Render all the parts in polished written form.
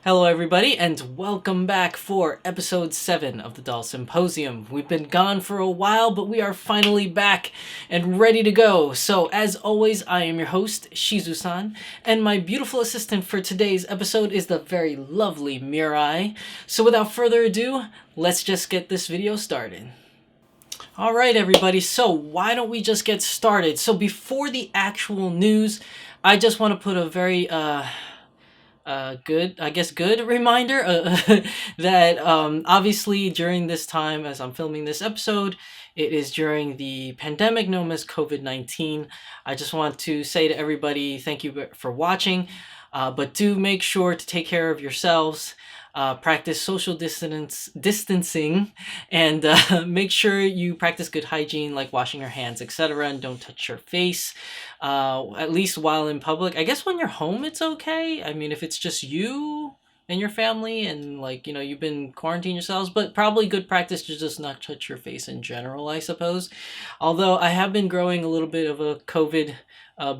Hello everybody and welcome back for episode 7 of the Doll Symposium. We've been gone for a while, but we are finally back and ready to go. So as always, I am your host, Shizusan, and my beautiful assistant for today's episode is the very lovely Mirai. So without further ado, let's just get this video started. Alright everybody, so why don't we just get started? So before the actual news, I just want to put a very good reminder that obviously during this time as I'm filming this episode, it is during the pandemic known as COVID-19. I just want to say to everybody, thank you for watching, but do make sure to take care of yourselves. Practice social distancing, and make sure you practice good hygiene like washing your hands, etc., and don't touch your face, at least while in public. I guess when you're home it's okay. I mean, if it's just you and your family and you've been quarantining yourselves, but probably good practice to just not touch your face in general, I suppose. Although I have been growing a little bit of a COVID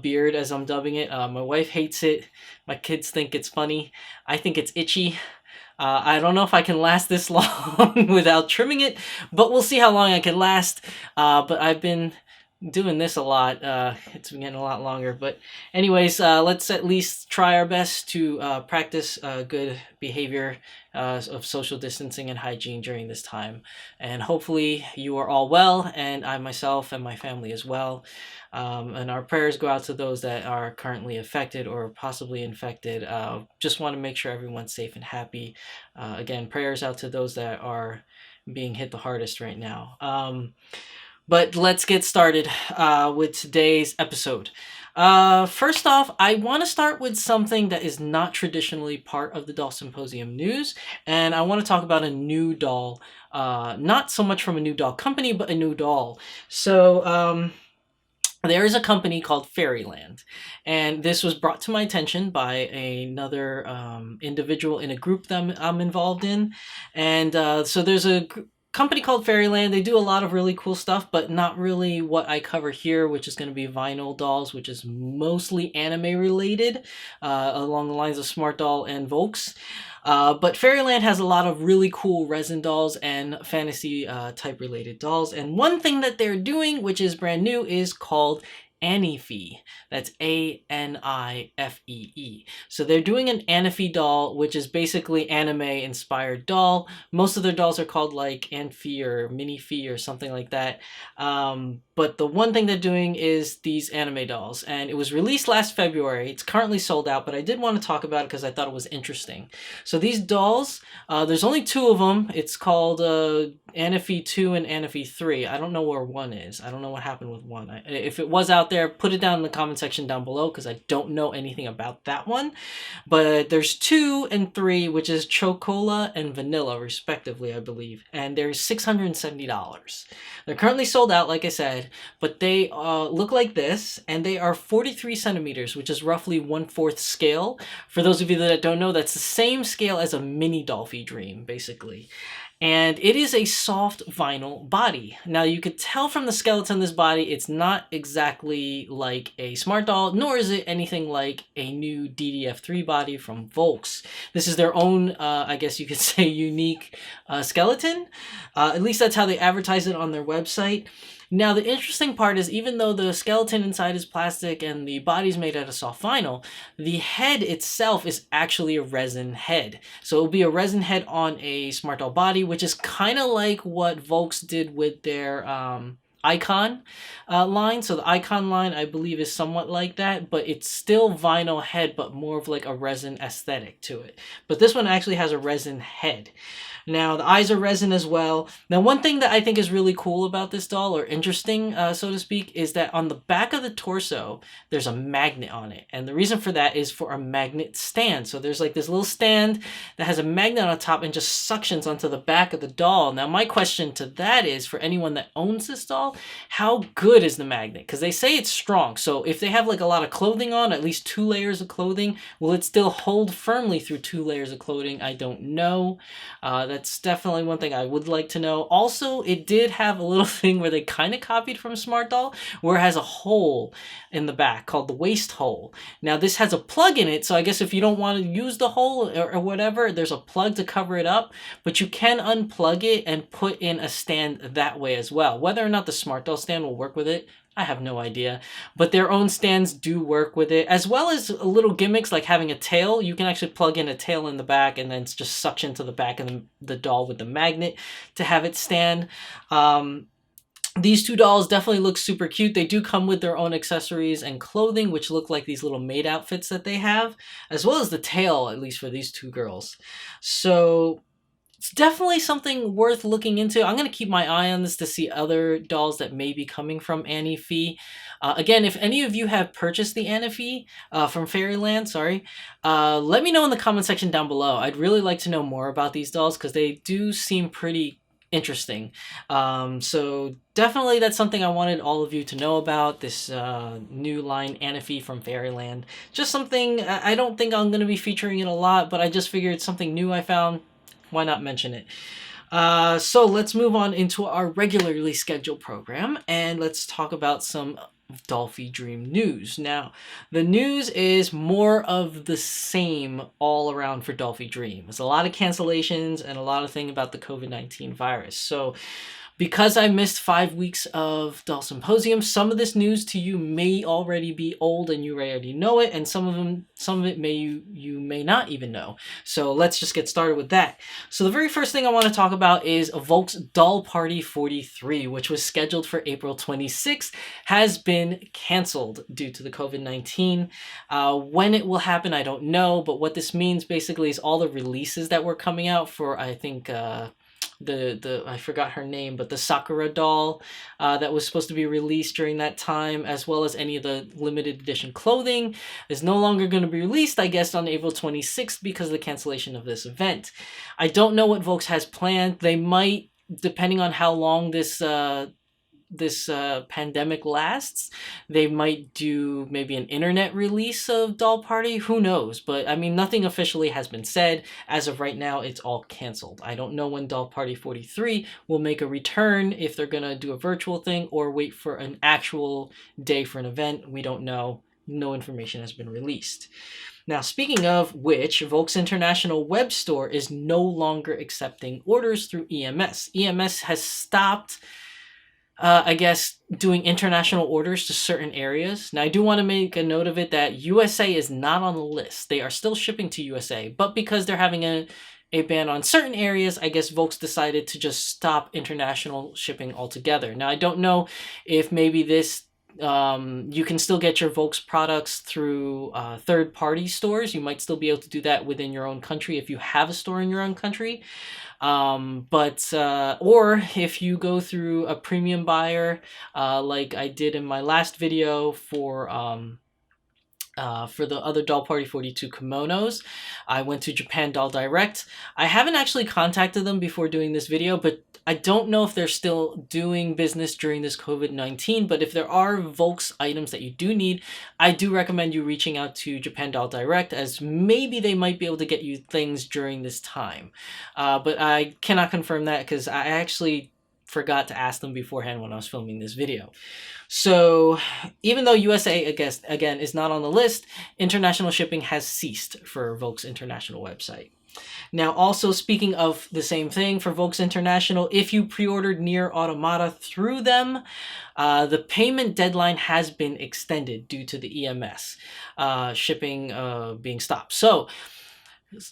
beard, as I'm dubbing it. My wife hates it. My kids think it's funny. I think it's itchy. I don't know if I can last this long without trimming it, but we'll see how long I can last. But I've been doing this a lot. It's been getting a lot longer. But anyways, let's at least try our best to practice good behavior of social distancing and hygiene during this time. And hopefully you are all well, and I myself and my family as well. And our prayers go out to those that are currently affected or possibly infected. Just want to make sure everyone's safe and happy. Again, prayers out to those that are being hit the hardest right now. But let's get started with today's episode. First off, I want to start with something that is not traditionally part of the Doll Symposium news, and I want to talk about a new doll. Not so much from a new doll company, but a new doll. So, there is a company called Fairyland, and this was brought to my attention by another individual in a group that I'm involved in. And so there's a company called Fairyland. They do a lot of really cool stuff, but not really what I cover here, which is going to be vinyl dolls, which is mostly anime related, along the lines of Smart Doll and Volks. But Fairyland has a lot of really cool resin dolls and fantasy type related dolls. And one thing that they're doing, which is brand new, is called Anifee. That's Anifee. So they're doing an Anifee doll, which is basically anime inspired doll. Most of their dolls are called like Anfee or Minifee or something like that. But the one thing they're doing is these anime dolls, and it was released last February. It's currently sold out, but I did want to talk about it because I thought it was interesting. So these dolls, there's only 2 of them. It's called Anifee 2 and Anifee 3. I don't know where 1 is. I don't know what happened with 1. If it was out there, put it down in the comment section down below because I don't know anything about that one. But there's 2 and 3, which is Chocola and Vanilla, respectively, I believe. And they're $670. They're currently sold out, like I said, but they look like this, and they are 43 centimeters, which is roughly 1/4 scale. For those of you that don't know, that's the same scale as a mini Dolphy Dream, basically. And it is a soft vinyl body. Now you could tell from the skeleton of this body, it's not exactly like a Smart Doll, nor is it anything like a new DDF3 body from Volks. This is their own, I guess you could say, unique skeleton. At least that's how they advertise it on their website. Now, the interesting part is, even though the skeleton inside is plastic and the body's made out of soft vinyl, the head itself is actually a resin head. So it'll be a resin head on a Smart Doll body, which is kind of like what Volks did with their Icon line. So the Icon line, I believe, is somewhat like that, but it's still vinyl head, but more of like a resin aesthetic to it. But this one actually has a resin head. Now, the eyes are resin as well. Now, one thing that I think is really cool about this doll, or interesting, so to speak, is that on the back of the torso, there's a magnet on it. And the reason for that is for a magnet stand. So there's like this little stand that has a magnet on top and just suctions onto the back of the doll. Now, my question to that is, for anyone that owns this doll, how good is the magnet? Because they say it's strong. So if they have like a lot of clothing on, at least 2 layers of clothing, will it still hold firmly through 2 layers of clothing? I don't know. That's definitely one thing I would like to know. Also, it did have a little thing where they kind of copied from Smart Doll, where it has a hole in the back called the waist hole. Now, this has a plug in it, so I guess if you don't want to use the hole or whatever, there's a plug to cover it up, but you can unplug it and put in a stand that way as well. Whether or not the Smart Doll stand will work with it, I have no idea, but their own stands do work with it, as well as little gimmicks like having a tail. You can actually plug in a tail in the back and then just suction to the back of the doll with the magnet to have it stand. These two dolls definitely look super cute. They do come with their own accessories and clothing, which look like these little maid outfits that they have, as well as the tail, at least for these two girls. So it's definitely something worth looking into. I'm going to keep my eye on this to see other dolls that may be coming from Annie Fee. Again, if any of you have purchased the Annie Fee from Fairyland, let me know in the comment section down below. I'd really like to know more about these dolls because they do seem pretty interesting. So definitely that's something I wanted all of you to know about, this new line Annie Fee from Fairyland. Just something, I don't think I'm going to be featuring it a lot, but I just figured it's something new I found. Why not mention it? So let's move on into our regularly scheduled program, and let's talk about some Dollfie Dream news. Now, the news is more of the same all around for Dollfie Dream. There's a lot of cancellations and a lot of things about the COVID-19 virus. So because I missed 5 weeks of Doll Symposium, some of this news to you may already be old and you already know it, and some of it you may not even know. So let's just get started with that. So the very first thing I want to talk about is Volk's Doll Party 43, which was scheduled for April 26th, has been canceled due to the COVID-19. When it will happen, I don't know, but what this means basically is all the releases that were coming out for, I think, I forgot her name, but the Sakura doll that was supposed to be released during that time, as well as any of the limited edition clothing, is no longer going to be released, I guess, on April 26th because of the cancellation of this event. I don't know what Volks has planned. They might, depending on how long this pandemic lasts, they might do maybe an internet release of Doll Party. Who knows? But I mean, nothing officially has been said. As of right now, it's all canceled. I don't know when Doll Party 43 will make a return, if they're gonna do a virtual thing or wait for an actual day for an event. We don't know. No information has been released. Now, speaking of which, Volk's International web store is no longer accepting orders through EMS. EMS has stopped I guess, doing international orders to certain areas. Now, I do want to make a note of it that USA is not on the list. They are still shipping to USA, but because they're having a ban on certain areas, I guess Volks decided to just stop international shipping altogether. Now, I don't know if maybe this you can still get your Volks products through third-party stores. You might still be able to do that within your own country if you have a store in your own country. Or if you go through a premium buyer, like I did in my last video for the other Doll Party 42 kimonos, I went to Japan Doll Direct. I haven't actually contacted them before doing this video, but I don't know if they're still doing business during this COVID-19, but if there are Volks items that you do need, I do recommend you reaching out to Japan Doll Direct, as maybe they might be able to get you things during this time. But I cannot confirm that because I actually forgot to ask them beforehand when I was filming this video. So even though USA, I guess, again, is not on the list, international shipping has ceased for Volk's International website. Now, also speaking of the same thing for Volks International, if you pre-ordered Nier Automata through them, the payment deadline has been extended due to the EMS shipping being stopped. So,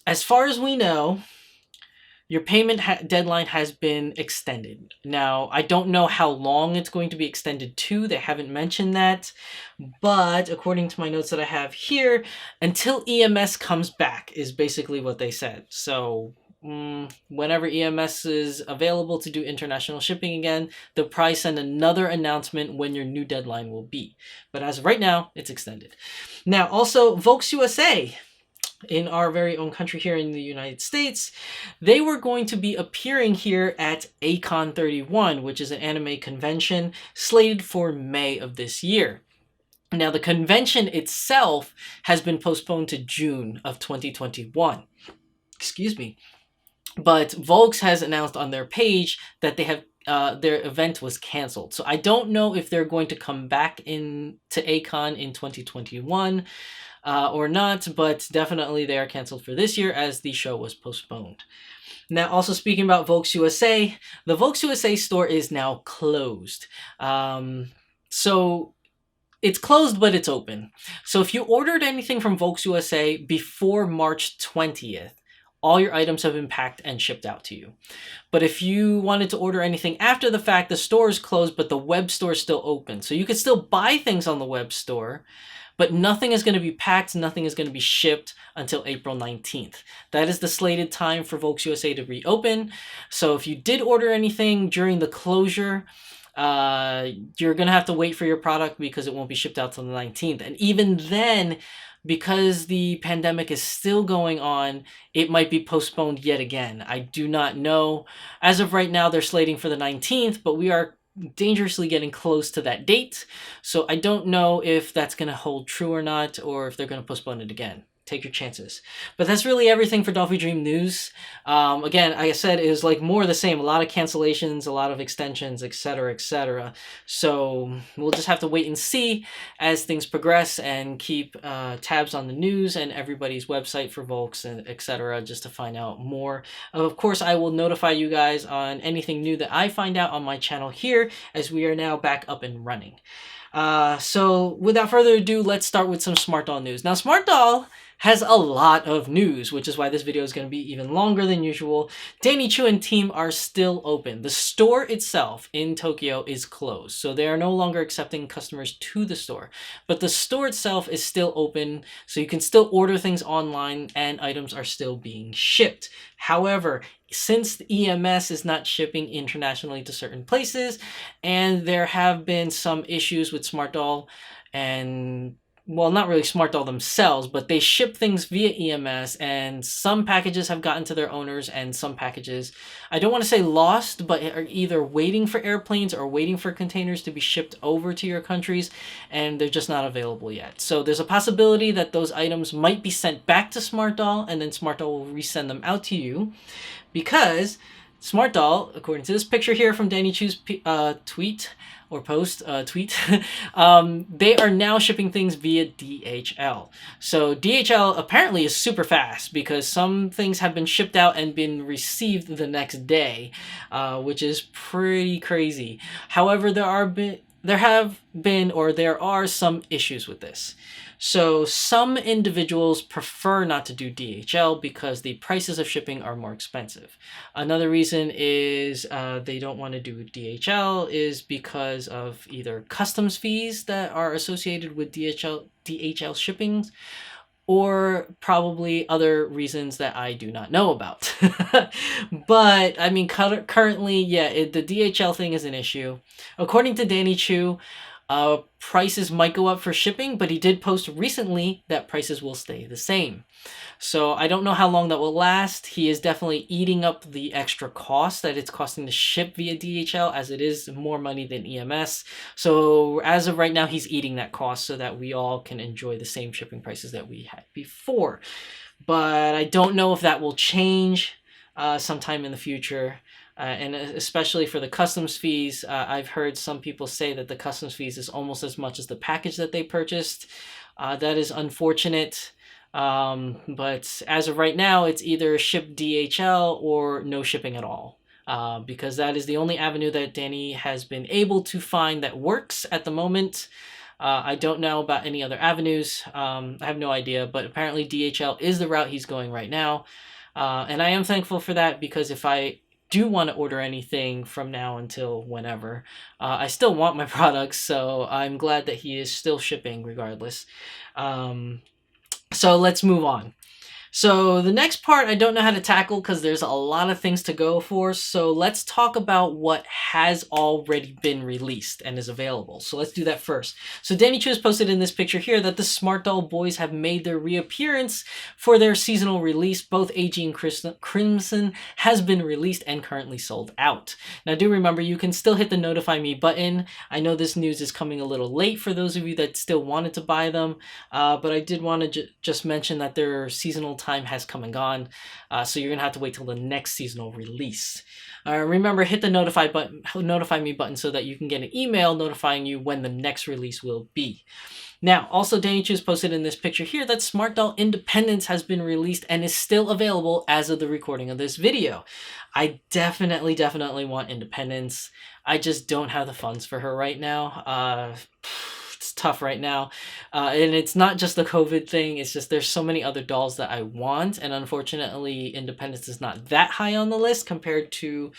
as far as we know, your payment deadline has been extended. Now, I don't know how long it's going to be extended to. They haven't mentioned that. But according to my notes that I have here, until EMS comes back is basically what they said. So whenever EMS is available to do international shipping again, they'll probably send another announcement when your new deadline will be. But as of right now, it's extended. Now, also, Volks USA, in our very own country here in the United States, they were going to be appearing here at Acon 31, which is an anime convention slated for May of this year. Now, the convention itself has been postponed to June of 2021. Excuse me. But Volks has announced on their page that they have their event was canceled. So I don't know if they're going to come back in to ACON in 2021 or not, but definitely they are canceled for this year as the show was postponed. Now, also speaking about Volks USA, the Volks USA store is now closed. So it's closed, but it's open. So if you ordered anything from Volks USA before March 20th, all your items have been packed and shipped out to you. But if you wanted to order anything after the fact, the store is closed, but the web store is still open. So you can still buy things on the web store, but nothing is going to be packed, nothing is going to be shipped until April 19th. That is the slated time for Volks USA to reopen. So if you did order anything during the closure, you're going to have to wait for your product because it won't be shipped out till the 19th. And even then, because the pandemic is still going on, it might be postponed yet again. I do not know. As of right now, they're slating for the 19th, but we are dangerously getting close to that date. So I don't know if that's going to hold true or not, or if they're going to postpone it again. Take your chances. But that's really everything for Dolphy Dream news. Again, like I said, it was like more of the same. A lot of cancellations, a lot of extensions, etc., etc. So we'll just have to wait and see as things progress and keep tabs on the news and everybody's website for Volks and etc. just to find out more. Of course, I will notify you guys on anything new that I find out on my channel here as we are now back up and running. So without further ado, let's start with some Smart Doll news. Now, Smart Doll has a lot of news, which is why this video is going to be even longer than usual. Danny Chu and team are still open. The store itself in Tokyo is closed, so they are no longer accepting customers to the store. But the store itself is still open, so you can still order things online and items are still being shipped. However, since the EMS is not shipping internationally to certain places, and there have been some issues with Smart Doll and, well, not really Smart Doll themselves, but they ship things via EMS, and some packages have gotten to their owners, and some packages, I don't want to say lost, but are either waiting for airplanes or waiting for containers to be shipped over to your countries, and they're just not available yet. So there's a possibility that those items might be sent back to Smart Doll, and then Smart Doll will resend them out to you, because Smart Doll, according to this picture here from Danny Chu's tweet, they are now shipping things via DHL. So DHL apparently is super fast because some things have been shipped out and been received the next day, which is pretty crazy. However, there are some issues with this. So some individuals prefer not to do DHL because the prices of shipping are more expensive. Another reason is they don't want to do DHL is because of either customs fees that are associated with DHL shippings, or probably other reasons that I do not know about. But I mean, currently, yeah, the DHL thing is an issue. According to Danny Chu, prices might go up for shipping, but he did post recently that prices will stay the same. So I don't know how long that will last. He is definitely eating up the extra cost that it's costing to ship via DHL, as it is more money than EMS. So as of right now, he's eating that cost so that we all can enjoy the same shipping prices that we had before. But I don't know if that will change sometime in the future. And especially for the customs fees, I've heard some people say that the customs fees is almost as much as the package that they purchased. That is unfortunate. But as of right now, it's either ship DHL or no shipping at all. Because that is the only avenue that Danny has been able to find that works at the moment. I don't know about any other avenues. I have no idea, but apparently DHL is the route he's going right now. And I am thankful for that, because if I do want to order anything from now until whenever, I still want my products, so I'm glad that he is still shipping regardless. So let's move on. So the next part I don't know how to tackle because there's a lot of things to go for. So let's talk about what has already been released and is available. So let's do that first. So Danny Chu has posted in this picture here that the Smart Doll boys have made their reappearance for their seasonal release. Both AG and Crimson has been released and currently sold out. Now do remember, you can still hit the notify me button. I know this news is coming a little late for those of you that still wanted to buy them, but I did want to just mention that their seasonal time has come and gone, so you're gonna have to wait till the next seasonal release. Remember, hit the notify me button so that you can get an email notifying you when the next release will be. Now, also, Danny Chu's posted in this picture here that Smart Doll Independence has been released and is still available as of the recording of this video. I definitely want Independence. I just don't have the funds for her right now. It's tough right now. And it's not just the COVID thing. It's just there's so many other dolls that I want. And unfortunately, Independence is not that high on the list compared to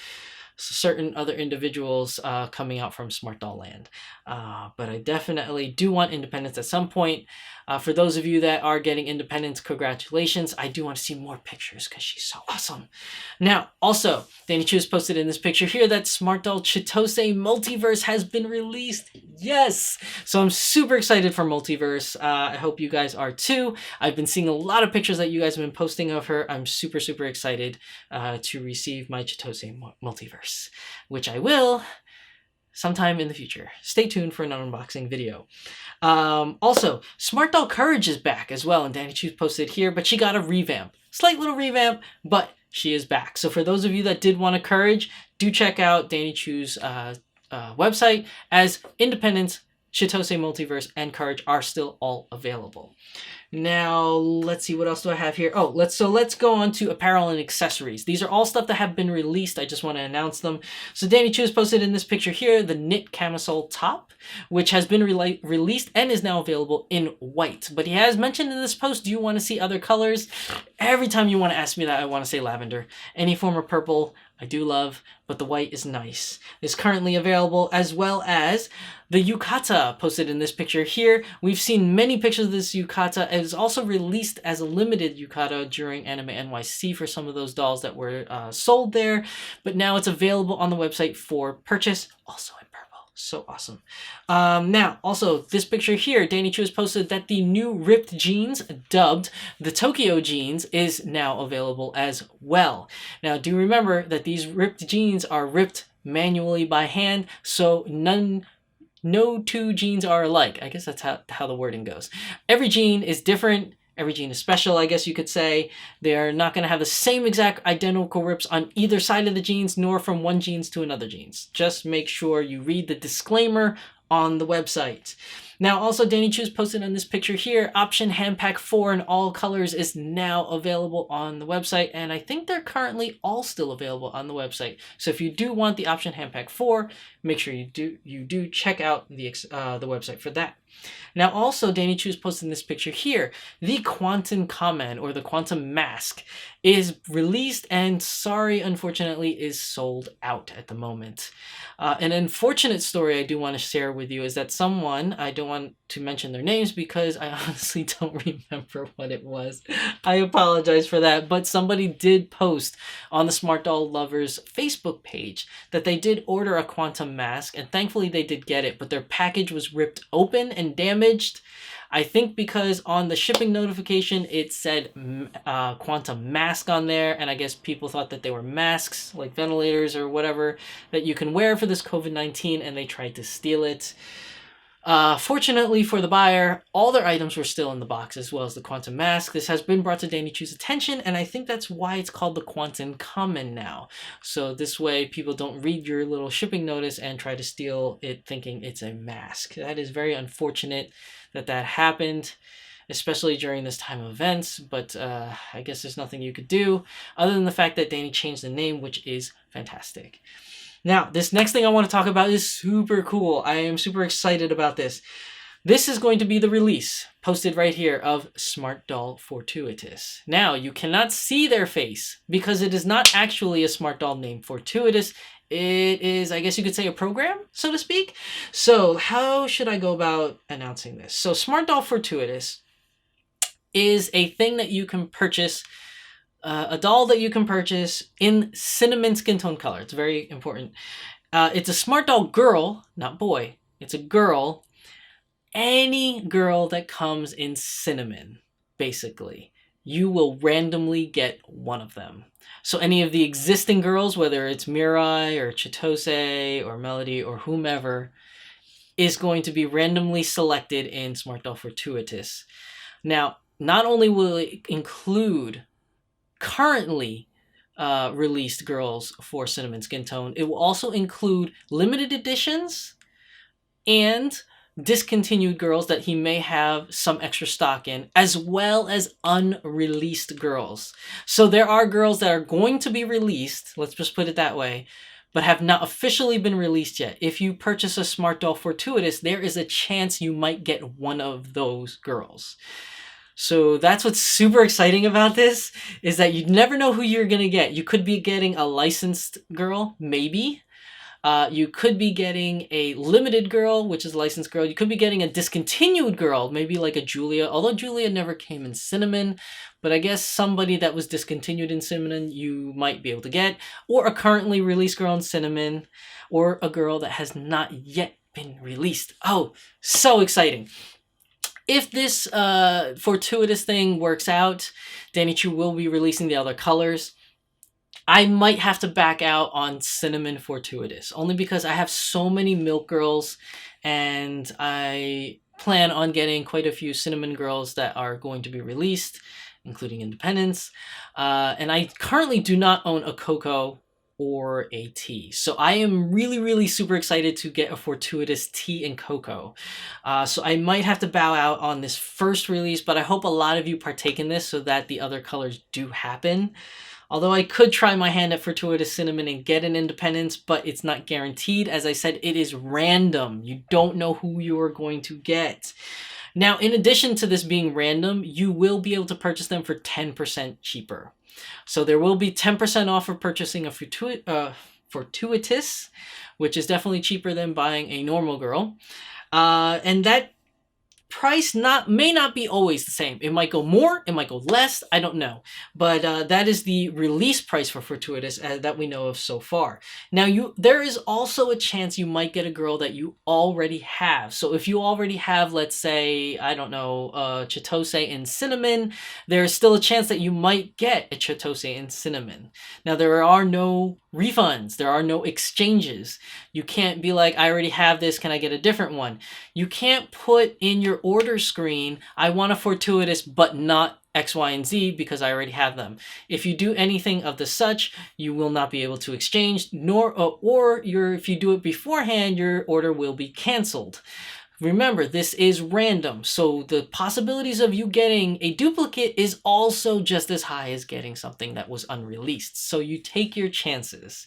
certain other individuals coming out from Smart Doll Land. But I definitely do want Independence at some point. For those of you that are getting Independence, congratulations. I do want to see more pictures because she's so awesome. Now, also, Danny Chu has posted in this picture here that Smart Doll Chitose Multiverse has been released. Yes! So I'm super excited for Multiverse. I hope you guys are too. I've been seeing a lot of pictures that you guys have been posting of her. I'm super excited to receive my Chitose Multiverse, which I will sometime in the future. Stay tuned for an unboxing video. Also, Smart Doll Courage is back as well, and Danny Chu's posted here, but she got a revamp. Slight little revamp, but she is back. So for those of you that did want a Courage, do check out Danny Chu's website, as Independence, Chitose Multiverse, and Courage are still all available. Now, let's see, what else do I have here? Oh, let's go on to apparel and accessories. These are all stuff that have been released. I just want to announce them. So Danny Chu has posted in this picture here the knit camisole top, which has been released and is now available in white. But he has mentioned in this post, do you want to see other colors? Every time you want to ask me that, I want to say lavender. Any form of purple, I do love, but the white is nice. It's currently available, as well as the yukata posted in this picture here. We've seen many pictures of this yukata. It was also released as a limited yukata during Anime NYC for some of those dolls that were sold there, but now it's available on the website for purchase, also in purple. So awesome. Now, also, this picture here, Danny Chu has posted that the new ripped jeans, dubbed the Tokyo jeans, is now available as well. Now, do remember that these ripped jeans are ripped manually by hand, so no two jeans are alike. I guess that's how the wording goes. Every jean is different. Every jean is special, I guess you could say. They're not going to have the same exact identical rips on either side of the jeans, nor from one jeans to another jeans. Just make sure you read the disclaimer on the website. Now, also, Danny Chu's posted on this picture here, option hand pack 4 in all colors is now available on the website, and I think they're currently all still available on the website. So if you do want the option hand pack 4, make sure you do check out the website for that. Now, also, Danny Chu's posted in this picture here, the Quantum Kamen, or the Quantum Mask, is released and, sorry, unfortunately, is sold out at the moment. An unfortunate story I do want to share with you is that someone, I don't want to mention their names because I honestly don't remember what it was. I apologize for that, but somebody did post on the Smart Doll Lovers Facebook page that they did order a Quantum Mask, and thankfully they did get it, but their package was ripped open and damaged. I think because on the shipping notification it said Quantum Mask on there, and I guess people thought that they were masks, like ventilators or whatever, that you can wear for this COVID-19, and they tried to steal it. Fortunately for the buyer, all their items were still in the box, as well as the Quantum Mask. This has been brought to Danny Chu's attention, and I think that's why it's called the Quantum Kamen now. So this way, people don't read your little shipping notice and try to steal it thinking it's a mask. That is very unfortunate that happened, especially during this time of events, but I guess there's nothing you could do other than the fact that Danny changed the name, which is fantastic. Now, this next thing I want to talk about is super cool. I am super excited about this. This is going to be the release, posted right here, of Smart Doll Fortuitous. Now, you cannot see their face because it is not actually a Smart Doll named Fortuitous. It is, I guess you could say, a program, so to speak. So how should I go about announcing this? So Smart Doll Fortuitous is a thing that you can purchase, a doll that you can purchase in cinnamon skin tone color. It's very important. It's a Smart Doll girl, not boy. It's a girl. Any girl that comes in cinnamon, basically. You will randomly get one of them. So any of the existing girls, whether it's Mirai or Chitose or Melody or whomever, is going to be randomly selected in Smart Doll Fortuitous. Now, not only will it include currently released girls for Cinnamon Skin Tone, it will also include limited editions and discontinued girls that he may have some extra stock in, as well as unreleased girls. So there are girls that are going to be released, let's just put it that way, but have not officially been released yet. If you purchase a Smart Doll Fortuitous, there is a chance you might get one of those girls. So that's what's super exciting about this, is that you never know who you're gonna get. You could be getting a licensed girl, maybe. You could be getting a limited girl, which is a licensed girl. You could be getting a discontinued girl, maybe like a Julia, although Julia never came in Cinnamon, but I guess somebody that was discontinued in Cinnamon you might be able to get, or a currently released girl in Cinnamon, or a girl that has not yet been released. Oh, so exciting. If this fortuitous thing works out, Danichu will be releasing the other colors. I might have to back out on Cinnamon Fortuitous, only because I have so many Milk Girls, and I plan on getting quite a few Cinnamon Girls that are going to be released, including Independents. And I currently do not own a Coco or a T. So I am really, really super excited to get a Fortuitous T and Coco. So I might have to bow out on this first release, but I hope a lot of you partake in this so that the other colors do happen. Although I could try my hand at Fortuitous Cinnamon and get an Independence, but it's not guaranteed. As I said, it is random. You don't know who you are going to get. Now, in addition to this being random, you will be able to purchase them for 10% cheaper. So there will be 10% off for purchasing a Fortuitous, which is definitely cheaper than buying a normal girl. And that price may not be always the same. It might go more, it might go less, I don't know. But that is the release price for Fortuitous that we know of so far. Now, there is also a chance you might get a girl that you already have. So if you already have, let's say, I don't know, Chitose in Cinnamon, there is still a chance that you might get a Chitose in Cinnamon. Now, there are no refunds, there are no exchanges. You can't be like, I already have this, can I get a different one? You can't put in your order screen, I want a Fortuitous but not X, Y, and Z because I already have them. If you do anything of the such, you will not be able to exchange, if you do it beforehand, your order will be canceled. Remember, this is random, so the possibilities of you getting a duplicate is also just as high as getting something that was unreleased. So you take your chances.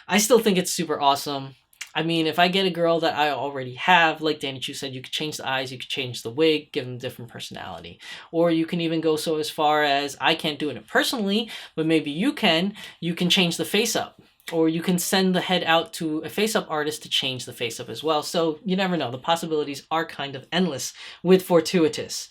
I still think it's super awesome. I mean, if I get a girl that I already have, like Danny Chu said, you could change the eyes, you could change the wig, give them different personality. Or you can even go so as far as, I can't do it personally, but maybe you can change the face up. Or you can send the head out to a face-up artist to change the face-up as well. So you never know. The possibilities are kind of endless with Fortuitous.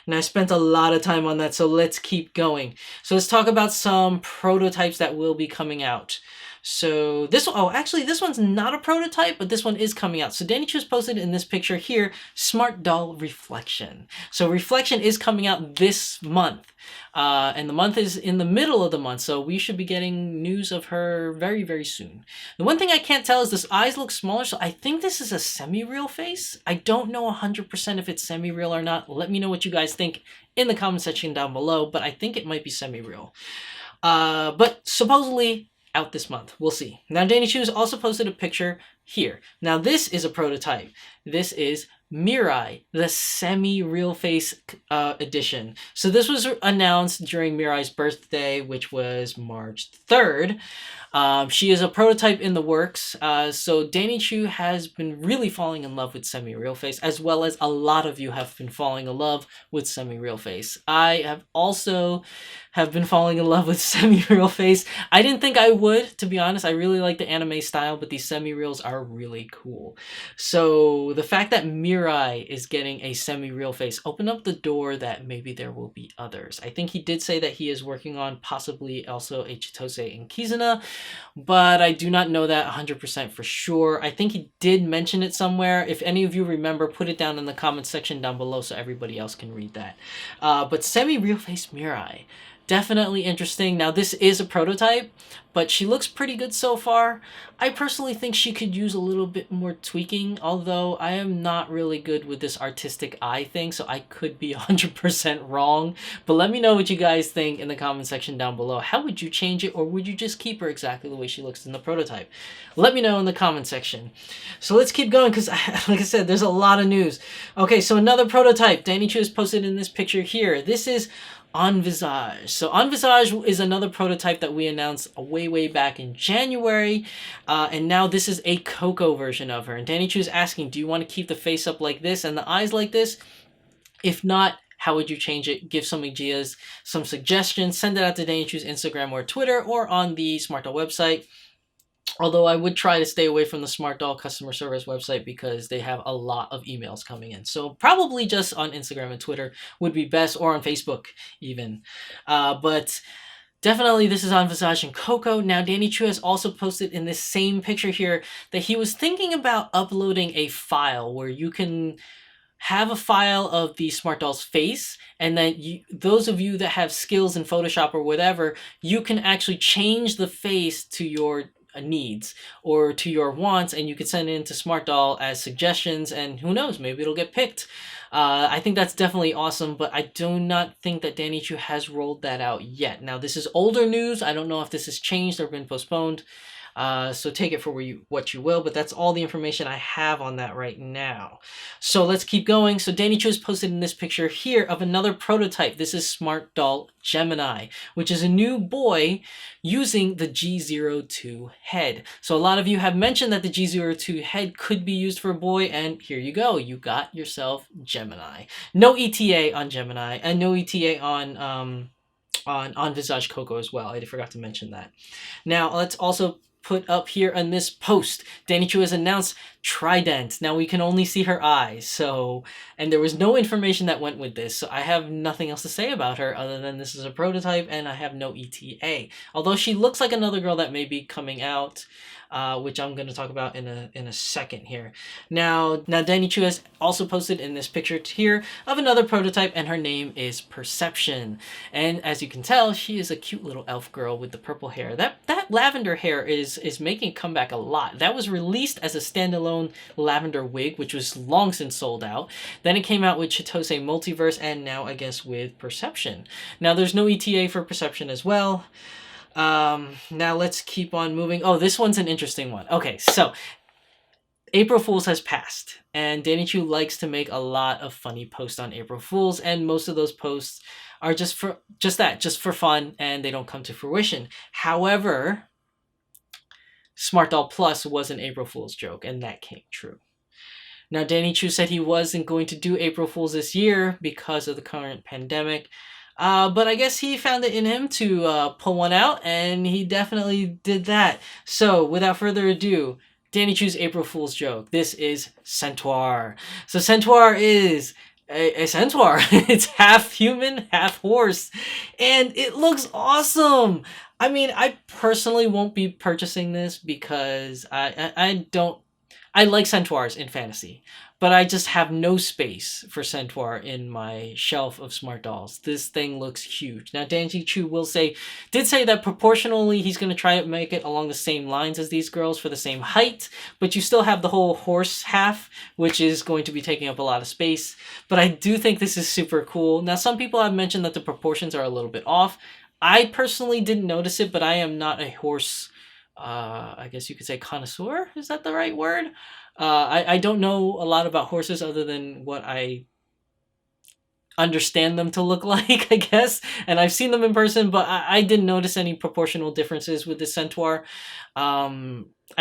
And I spent a lot of time on that, so let's keep going. So let's talk about some prototypes that will be coming out. So this one's not a prototype, but this one is coming out. So Danny Chu's posted in this picture here, Smart Doll Reflection. So Reflection is coming out this month. And the month is in the middle of the month, so we should be getting news of her very, very soon. The one thing I can't tell is this eyes look smaller, so I think this is a semi-real face. I don't know 100% if it's semi-real or not. Let me know what you guys think in the comment section down below, but I think it might be semi-real. But supposedly out this month. We'll see. Now, Danny Chu's also posted a picture here. Now, this is a prototype. This is Mirai, the semi-real face edition. So this was announced during Mirai's birthday, which was March 3rd. She is a prototype in the works. So Danny Chu has been really falling in love with semi-real face, as well as a lot of you have been falling in love with semi-real face. I have also been falling in love with semi-real face. I didn't think I would, to be honest. I really like the anime style, but these semi-reals are really cool. So the fact that Mirai is getting a semi-real face opened up the door that maybe there will be others. I think he did say that he is working on possibly also a Chitose and Kizuna, but I do not know that 100% for sure. I think he did mention it somewhere. If any of you remember, put it down in the comment section down below so everybody else can read that. But semi-real face Mirai. Definitely interesting. Now, this is a prototype, but she looks pretty good so far. I personally think she could use a little bit more tweaking, although I am not really good with this artistic eye thing, so I could be 100% wrong. But let me know what you guys think in the comment section down below. How would you change it, or would you just keep her exactly the way she looks in the prototype? Let me know in the comment section. So let's keep going, because like I said, there's a lot of news. Okay, so another prototype. Danny Chu has posted in this picture here. This is Envisage. So Envisage is another prototype that we announced way back in January, and now this is a Coco version of her. And Danny Chu is asking, do you want to keep the face up like this and the eyes like this? If not, how would you change it? Give some ideas, some suggestions. Send it out to Danny Chu's Instagram or Twitter, or on the Smart Doll website. Although I would try to stay away from the Smart Doll customer service website because they have a lot of emails coming in. So probably just on Instagram and Twitter would be best, or on Facebook even. But definitely this is on Visage and Coco. Now, Danny Chu has also posted in this same picture here that he was thinking about uploading a file where you can have a file of the Smart Doll's face, and then those of you that have skills in Photoshop or whatever, you can actually change the face to your needs or to your wants, and you can send it into Smart Doll as suggestions, and who knows, maybe it'll get picked. I think that's definitely awesome, but I do not think that Danny Chu has rolled that out yet. Now, this is older news. I don't know if this has changed or been postponed. So take it for what you will, but that's all the information I have on that right now. So let's keep going. So Danny Chu has posted in this picture here of another prototype. This is Smart Doll Gemini, which is a new boy using the G02 head. So a lot of you have mentioned that the G02 head could be used for a boy, and here you go. You got yourself Gemini. No ETA on Gemini, and no ETA on Visage Coco as well. I forgot to mention that. Now let's also put up here on this post, Danny Chu has announced Trident. Now we can only see her eyes, and there was no information that went with this, so I have nothing else to say about her other than this is a prototype and I have no ETA. Although she looks like another girl that may be coming out, which I'm going to talk about in a second here. Now Danny Chu has also posted in this picture here of another prototype, and her name is Perception. And as you can tell, she is a cute little elf girl with the purple hair. That lavender hair is making a comeback a lot. That was released as a standalone lavender wig, which was long since sold out. Then it came out with Chitose Multiverse, and now I guess with Perception. Now there's no ETA for Perception as well. Now let's keep on moving. Oh, this one's an interesting one. Okay, so April Fool's has passed, and Danny Chu likes to make a lot of funny posts on April Fool's, and most of those posts are just for fun, and they don't come to fruition. However, Smart Doll Plus was an April Fool's joke, and that came true. Now, Danny Chu said he wasn't going to do April Fool's this year because of the current pandemic, but I guess he found it in him to pull one out, and he definitely did that. So, without further ado, Danny Chu's April Fool's joke. This is Centaur. So Centaur is a centaur. It's half human, half horse, and it looks awesome. I mean, I personally won't be purchasing this because I like centaurs in fantasy, but I just have no space for centaur in my shelf of Smart Dolls. This thing looks huge. Now, Danny Chu did say that proportionally he's going to try to make it along the same lines as these girls for the same height, but you still have the whole horse half, which is going to be taking up a lot of space. But I do think this is super cool. Now, some people have mentioned that the proportions are a little bit off. I personally didn't notice it, but I am not a horse, I guess you could say connoisseur. Is that the right word? I don't know a lot about horses other than what I understand them to look like, I guess. And I've seen them in person, but I didn't notice any proportional differences with the centaur. I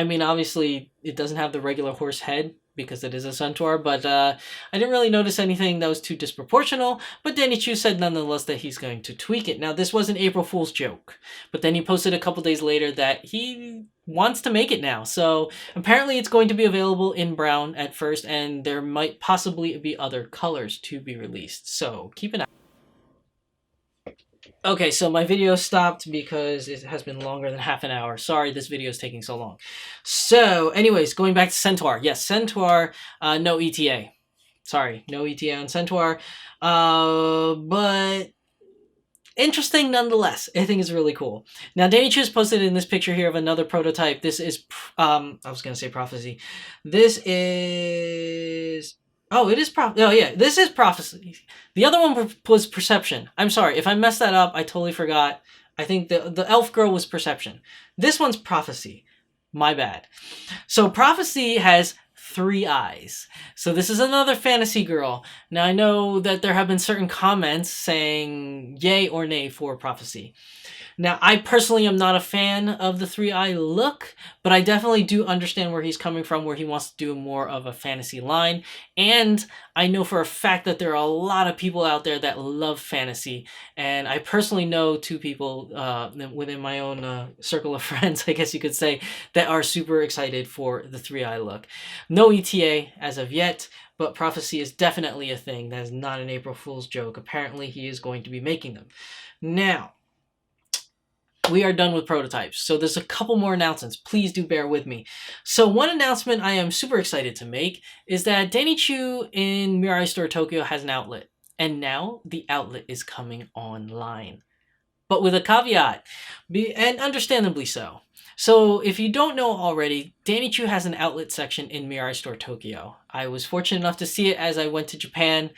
mean, obviously, it doesn't have the regular horse head because it is a centaur, but I didn't really notice anything that was too disproportional. But Danny Chu said nonetheless that he's going to tweak it. Now, this was an April Fool's joke, but then he posted a couple days later that he wants to make it now. So apparently it's going to be available in brown at first, and there might possibly be other colors to be released. So keep an eye. Okay, so my video stopped because it has been longer than half an hour. Sorry, this video is taking so long. So, anyways, going back to Centaur. Yes, Centaur, no ETA. Sorry, no ETA on Centaur. But interesting nonetheless. I think it's really cool. Now, Danny Chu's posted in this picture here of another prototype. This is, I was going to say Prophecy. This is, oh, it is oh yeah, this is Prophecy. The other one was Perception. I'm sorry, if I messed that up, I totally forgot. I think the elf girl was Perception. This one's Prophecy. My bad. So Prophecy has 3 eyes. So this is another fantasy girl. Now I know that there have been certain comments saying yay or nay for Prophecy. Now, I personally am not a fan of the 3-eye look, but I definitely do understand where he's coming from, where he wants to do more of a fantasy line. And I know for a fact that there are a lot of people out there that love fantasy. And I personally know 2 people within my own circle of friends, I guess you could say, that are super excited for the 3-eye look. No ETA as of yet, but Prophecy is definitely a thing. That is not an April Fool's joke. Apparently, he is going to be making them. Now, we are done with prototypes. So there's a couple more announcements. Please do bear with me. So one announcement I am super excited to make is that Danny Chu in Mirai Store Tokyo has an outlet. And now the outlet is coming online. But with a caveat, and understandably so. So if you don't know already, Danny Chu has an outlet section in Mirai Store Tokyo. I was fortunate enough to see it as I went to Japan,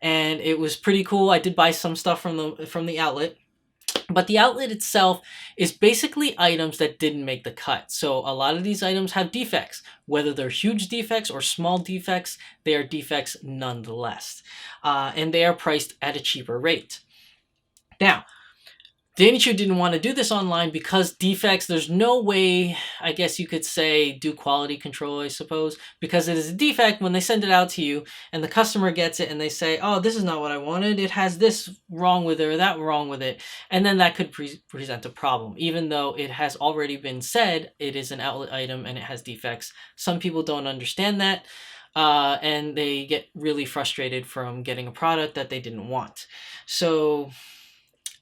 and it was pretty cool. I did buy some stuff from the outlet. But the outlet itself is basically items that didn't make the cut. So a lot of these items have defects. Whether they're huge defects or small defects, they are defects nonetheless. And they are priced at a cheaper rate. Now, Danny Chu didn't want to do this online because defects, there's no way, I guess you could say, do quality control, I suppose, because it is a defect when they send it out to you and the customer gets it and they say, oh, this is not what I wanted. It has this wrong with it or that wrong with it. And then that could present a problem, even though it has already been said it is an outlet item and it has defects. Some people don't understand that. And they get really frustrated from getting a product that they didn't want. So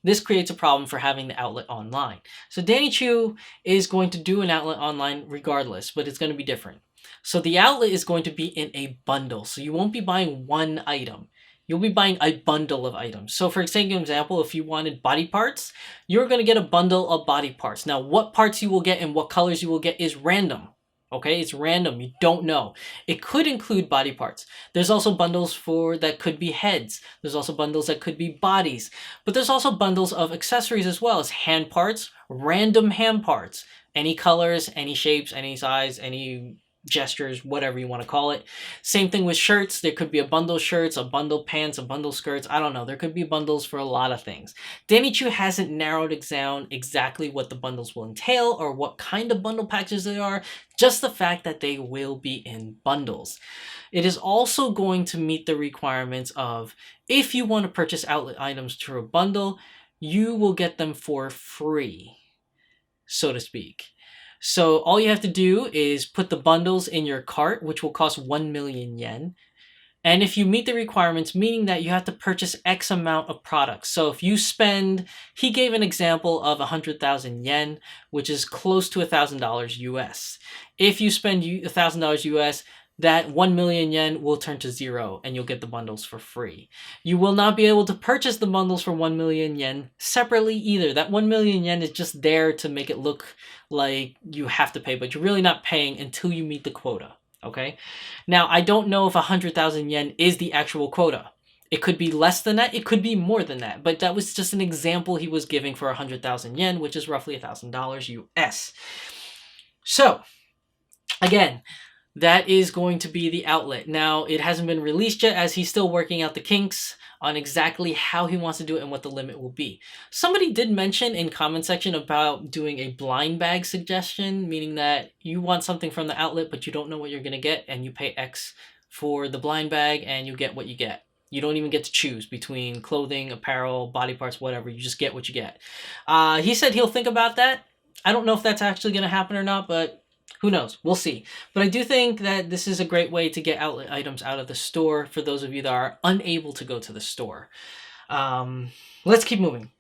this creates a problem for having the outlet online. So Danny Chu is going to do an outlet online regardless, but it's going to be different. So the outlet is going to be in a bundle. So you won't be buying one item. You'll be buying a bundle of items. So for example, if you wanted body parts, you're going to get a bundle of body parts. Now, what parts you will get and what colors you will get is random. Okay, it's random. You don't know. It could include body parts. There's also bundles that could be heads. There's also bundles that could be bodies. But there's also bundles of accessories as well as hand parts, random hand parts. Any colors, any shapes, any size, any gestures, whatever you want to call it. Same thing with shirts. There could be a bundle shirts, a bundle pants, a bundle skirts. I don't know. There could be bundles for a lot of things. Danny Chu hasn't narrowed it down exactly what the bundles will entail or what kind of bundle packages they are. Just the fact that they will be in bundles. It is also going to meet the requirements of if you want to purchase outlet items through a bundle, you will get them for free, so to speak. So all you have to do is put the bundles in your cart, which will cost 1 million yen. And if you meet the requirements, meaning that you have to purchase X amount of products. So if you spend, he gave an example of 100,000 yen, which is close to $1,000 US. If you spend $1,000 US, that 1 million yen will turn to 0 and you'll get the bundles for free. You will not be able to purchase the bundles for 1 million yen separately either. That 1 million yen is just there to make it look like you have to pay, but you're really not paying until you meet the quota. Okay? Now, I don't know if 100,000 yen is the actual quota. It could be less than that. It could be more than that. But that was just an example he was giving for 100,000 yen, which is roughly $1,000 US. So, again, that is going to be the outlet. Now, it hasn't been released yet as he's still working out the kinks on exactly how he wants to do it and what the limit will be. Somebody did mention in comment section about doing a blind bag suggestion, meaning that you want something from the outlet, but you don't know what you're going to get, and you pay X for the blind bag, and you get what you get. You don't even get to choose between clothing, apparel, body parts, whatever. You just get what you get. He said he'll think about that. I don't know if that's actually going to happen or not, but who knows? We'll see. But I do think that this is a great way to get outlet items out of the store for those of you that are unable to go to the store. Let's keep moving.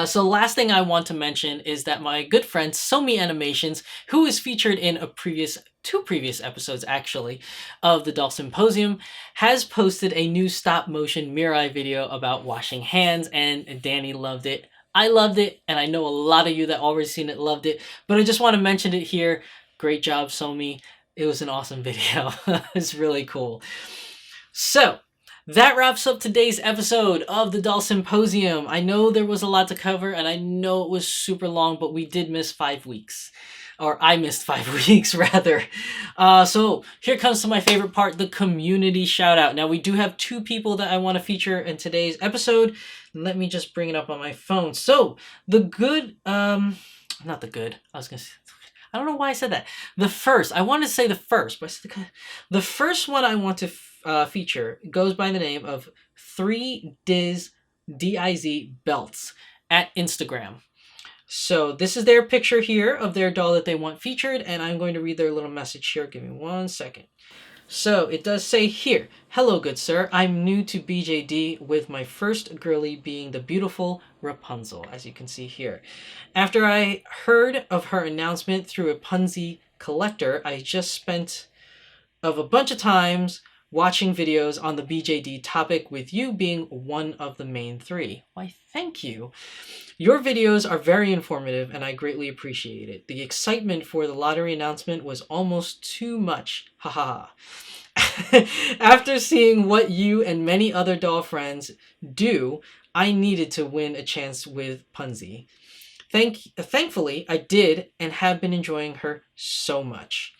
So last thing I want to mention is that my good friend Somi Animations, who is featured in two previous episodes actually of the Doll Symposium, has posted a new stop motion Mirai video about washing hands, and Danny loved it. I loved it, and I know a lot of you that already seen it loved it, but I just want to mention it here. Great job, Somi. It was an awesome video. It's really cool. So, that wraps up today's episode of the Doll Symposium. I know there was a lot to cover, and I know it was super long, but we did miss 5 weeks. Or I missed 5 weeks, rather. So, here comes to my favorite part, the community shout out. Now, we do have two people that I want to feature in today's episode. Let me just bring it up on my phone. So, not the good, I was going to say, I don't know why I said that. I wanted to say the first, but the first one I want to feature goes by the name of 3Diz DIZ Belts at Instagram. So this is their picture here of their doll that they want featured, and I'm going to read their little message here. Give me 1 second. So it does say here, "Hello, good sir. I'm new to BJD, with my first girly being the beautiful Rapunzel," as you can see here. "After I heard of her announcement through a Punzi collector, I just spent of a bunch of times watching videos on the BJD topic, with you being one of the main three. Why, thank you. Your videos are very informative and I greatly appreciate it. The excitement for the lottery announcement was almost too much. Haha. After seeing what you and many other doll friends do, I needed to win a chance with Punzi. Thankfully, I did and have been enjoying her so much."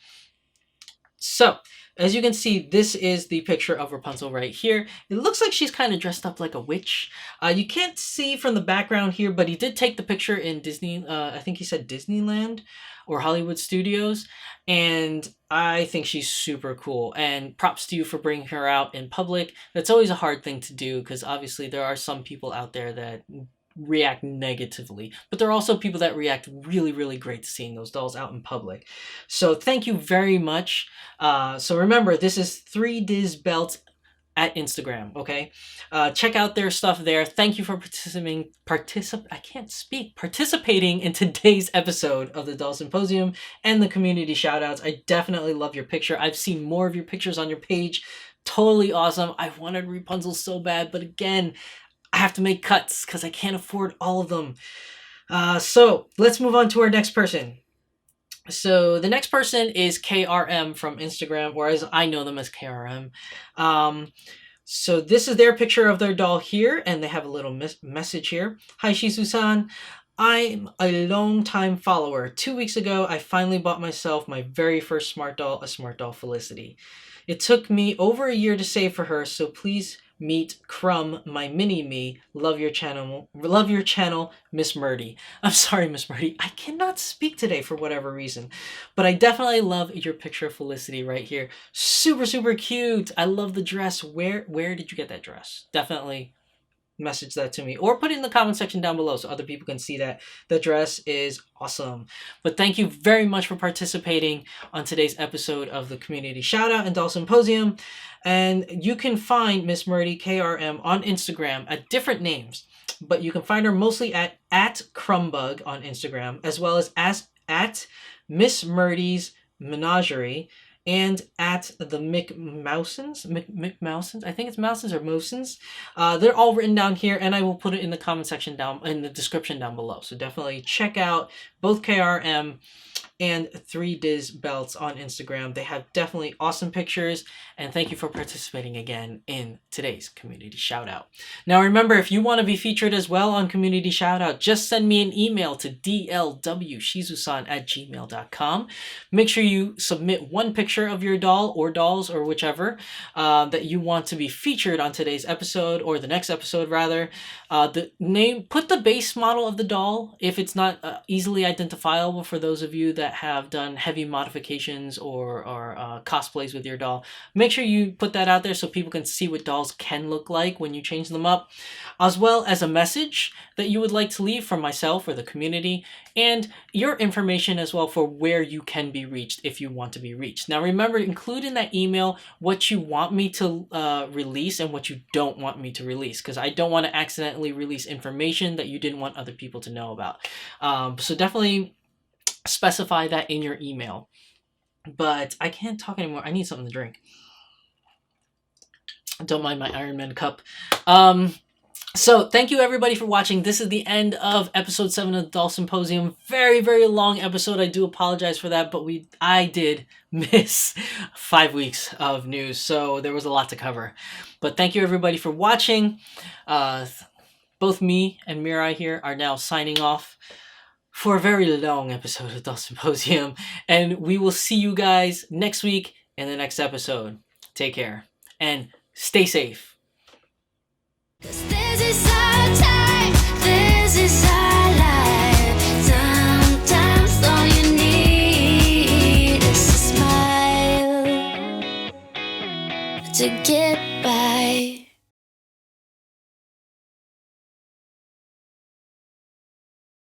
So, as you can see, this is the picture of Rapunzel right here. It looks like she's kind of dressed up like a witch. You can't see from the background here, but he did take the picture in Disney, I think he said Disneyland or Hollywood Studios, and I think she's super cool. And props to you for bringing her out in public. That's always a hard thing to do, because obviously there are some people out there that react negatively, but there are also people that react really, really great to seeing those dolls out in public. So thank you very much. So remember, this is 3Diz Belt at Instagram, okay? Check out their stuff there. Thank you for participating in today's episode of the Doll Symposium and the community shoutouts. I definitely love your picture. I've seen more of your pictures on your page. Totally awesome. I wanted Rapunzel so bad, but again, I have to make cuts because I can't afford all of them. So let's move on to our next person. So the next person is KRM from Instagram, or as I know them as KRM. So this is their picture of their doll here, and they have a little message here. "Hi, Shizusan. I'm a long-time follower. 2 weeks ago, I finally bought myself my very first smart doll, a smart doll Felicity. It took me over a year to save for her, so please meet Crumb, my mini-me. Love your channel, Miss Murdy." I'm sorry, Miss Murdy. I cannot speak today for whatever reason, but I definitely love your picture of Felicity right here. Super, super cute. I love the dress. Where did you get that dress? Definitely message that to me, or put it in the comment section down below so other people can see that the dress is awesome. But thank you very much for participating on today's episode of the community shoutout and Doll Symposium. And you can find Miss Murdy KRM on Instagram at different names, but you can find her mostly at Crumbug on Instagram, as well as at Miss Murdy's Menagerie, and at the McMousens, I think it's Mousens or Mosens. They're all written down here, and I will put it in the comment section in the description down below. So definitely check out both KRM and 3Diz Belts on Instagram. They have definitely awesome pictures, and thank you for participating again in today's community shoutout. Now remember, if you want to be featured as well on community shoutout, just send me an email to dlwshizusan@gmail.com. Make sure you submit one picture of your doll or dolls or whichever that you want to be featured on today's episode, or the next episode rather. The name, put the base model of the doll if it's not easily identifiable for those of you that have done heavy modifications or cosplays with your doll. Make sure you put that out there so people can see what dolls can look like when you change them up, as well as a message that you would like to leave for myself or the community, and your information as well for where you can be reached if you want to be reached. Now remember, include in that email what you want me to release and what you don't want me to release, because I don't want to accidentally release information that you didn't want other people to know about. So definitely specify that in your email. But I can't talk anymore. I need something to drink. Don't mind my Iron Man cup. So thank you everybody for watching. This is the end of episode 7 of the Doll Symposium. Very, very long episode. I do apologize for that, but I did miss 5 weeks of news, so there was a lot to cover. But thank you everybody for watching. Both me and Mirai here are now signing off for a very long episode of Doll Symposium, and we will see you guys next week in the next episode. Take care and stay safe. This is our time, this is our life. Sometimes all you need is a smile to get by.